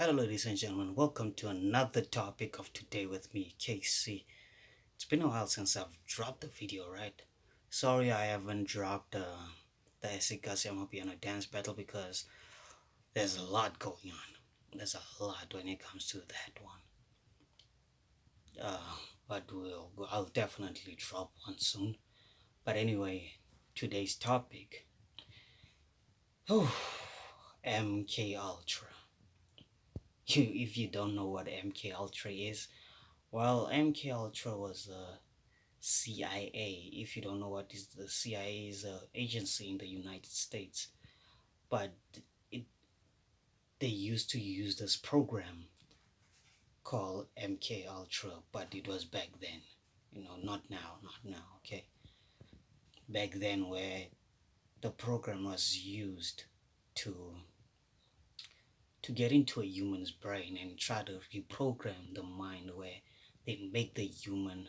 Hello, ladies and gentlemen. Welcome to another topic of today with me, Casey. It's been a while since I've dropped a video, right? Sorry, I haven't dropped the Cassey piano dance battle because there's a lot going on. There's a lot when it comes to that one. But I'll definitely drop one soon. But anyway, today's topic. Oh, MK Ultra. If you don't know what MK Ultra is, well, MK Ultra was CIA. If you don't know what is the CIA is, a agency in the United States, but it they used to use this program called MK Ultra, but it was back then, not now, not now. Okay, back then where the program was used to to get into a human's brain and try to reprogram the mind, where they make the human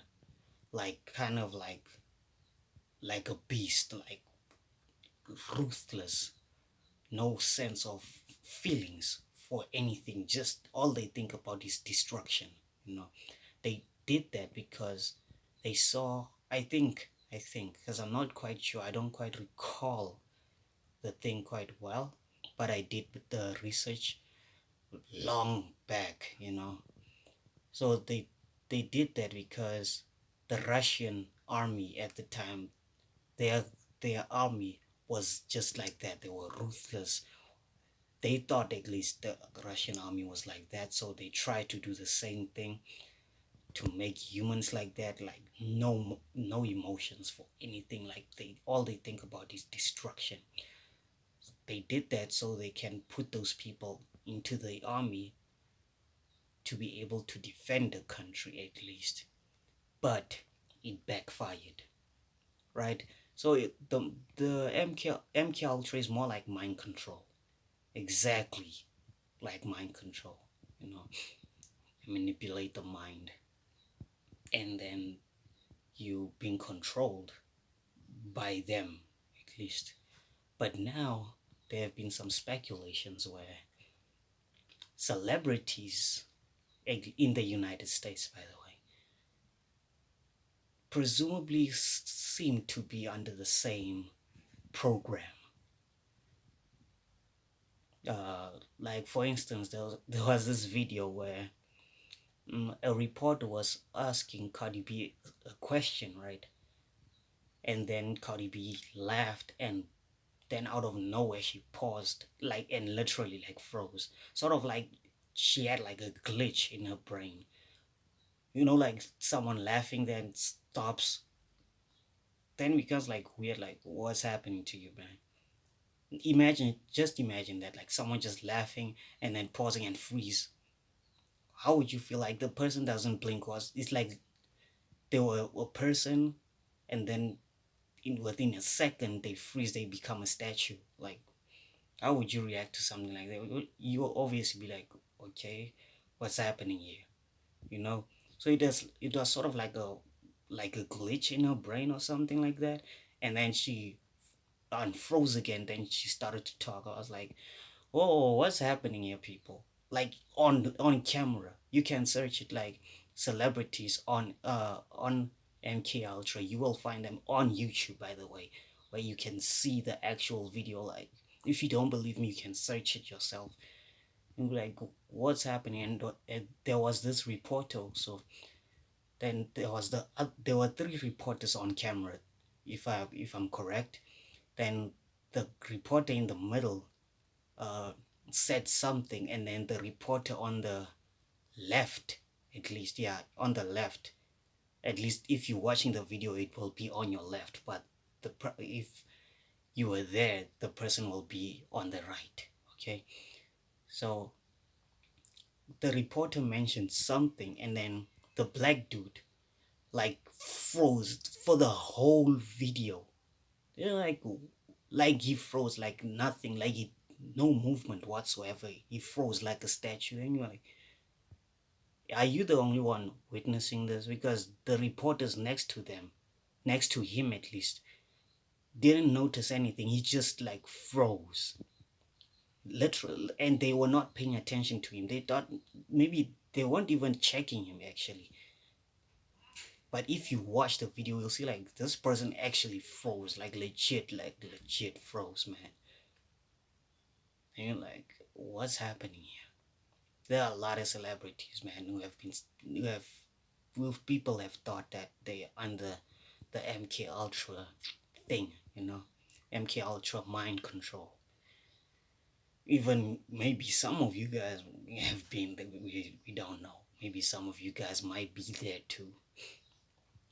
like kind of like a beast, like ruthless, no sense of feelings for anything. Just all they think about is destruction. You know, they did that because they saw. I think, because I'm not quite sure. I don't quite recall the thing quite well, but I did the research long back. So they did that because the Russian army at the time, their their army was just like that. They were ruthless. They thought at least the Russian army was like that, so they tried to do the same thing to make humans like that, like no emotions for anything. Like they all they think about is destruction. They did that so they can put those people into the army to be able to defend the country at least. But it backfired, right? So the MK Ultra is more like mind control, exactly like mind control. You know, manipulate the mind, and then you being controlled by them at least. But now there have been some speculations where celebrities in the United States, by the way, presumably seem to be under the same program. Like for instance, there was this video where a reporter was asking Cardi B a question, right? And then Cardi B laughed, and then out of nowhere she paused, like, and literally like froze, sort of like she had like a glitch in her brain. Like someone laughing then stops, then becomes like weird, like what's happening to you, man? Just imagine that, like someone just laughing and then pausing and freeze. How would you feel? Like the person doesn't blink, was it's like they were a person, and then within a second they freeze, they become a statue. Like, how would you react to something like that? You will obviously be like, okay, what's happening here? You know? So it does sort of like a glitch in her brain or something like that. And then she unfroze again, then she started to talk. I was like, oh, what's happening here, people? Like on camera. You can search it, like celebrities on MK Ultra. You will find them on YouTube, by the way, where you can see the actual video. Like, if you don't believe me, you can search it yourself and be like, what's happening? And there was this reporter also. Then there were three reporters on camera, if I'm correct. Then the reporter in the middle uh said something, and then the reporter on the left, at least, yeah, on the left, at least if you're watching the video, it will be on your left, but if you were there, the person will be on the right. Okay, so the reporter mentioned something, and then the black dude like froze for the whole video. They're like he froze, like nothing, like no movement whatsoever. He froze like a statue. And you're like, are you the only one witnessing this? Because the reporters next to him at least, didn't notice anything. He just like froze. literal, and they were not paying attention to him. They thought maybe they weren't even checking him actually. But if you watch the video, you'll see like this person actually froze, like legit froze, man. And you're like, what's happening here? There are a lot of celebrities, man, who have who people have thought that they are under the MK Ultra thing, MK Ultra mind control. Even maybe some of you guys have been, we don't know. Maybe some of you guys might be there too,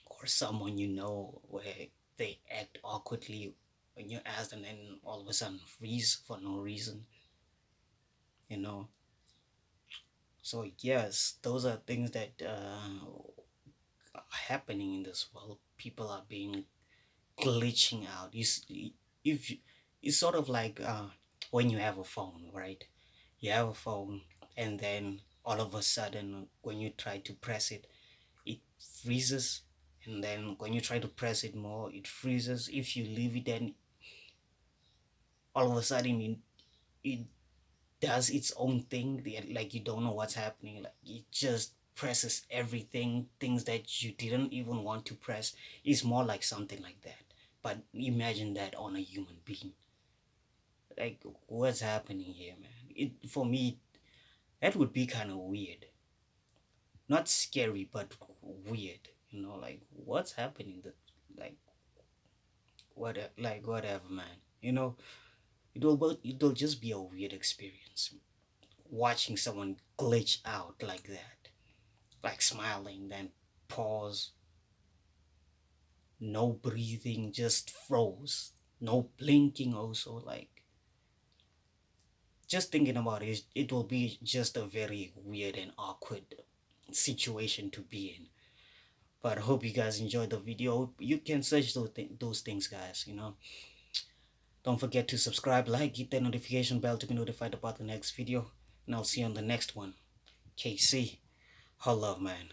or someone where they act awkwardly when you ask them, and all of a sudden freeze for no reason, you know. So yes, those are things that are happening in this world. People are being glitching out. If you, it's sort of like when you have a phone, right? You have a phone, and then all of a sudden, when you try to press it, it freezes, and then when you try to press it more, it freezes. If you leave it, then all of a sudden it does its own thing. Like you don't know what's happening. Like it just presses everything, things that you didn't even want to press. It's more like something like that. But imagine that on a human being. Like what's happening here, man? It for me that would be kind of weird. Not scary, but weird. Like what's happening? Like whatever, man. It'll just be a weird experience watching someone glitch out like that, like smiling, then pause, no breathing, just froze, no blinking. Also, like just thinking about it, it will be just a very weird and awkward situation to be in. But I hope you guys enjoyed the video. You can search those things, guys. Don't forget to subscribe, like, hit that notification bell to be notified about the next video. And I'll see you on the next one. KC, her love, man.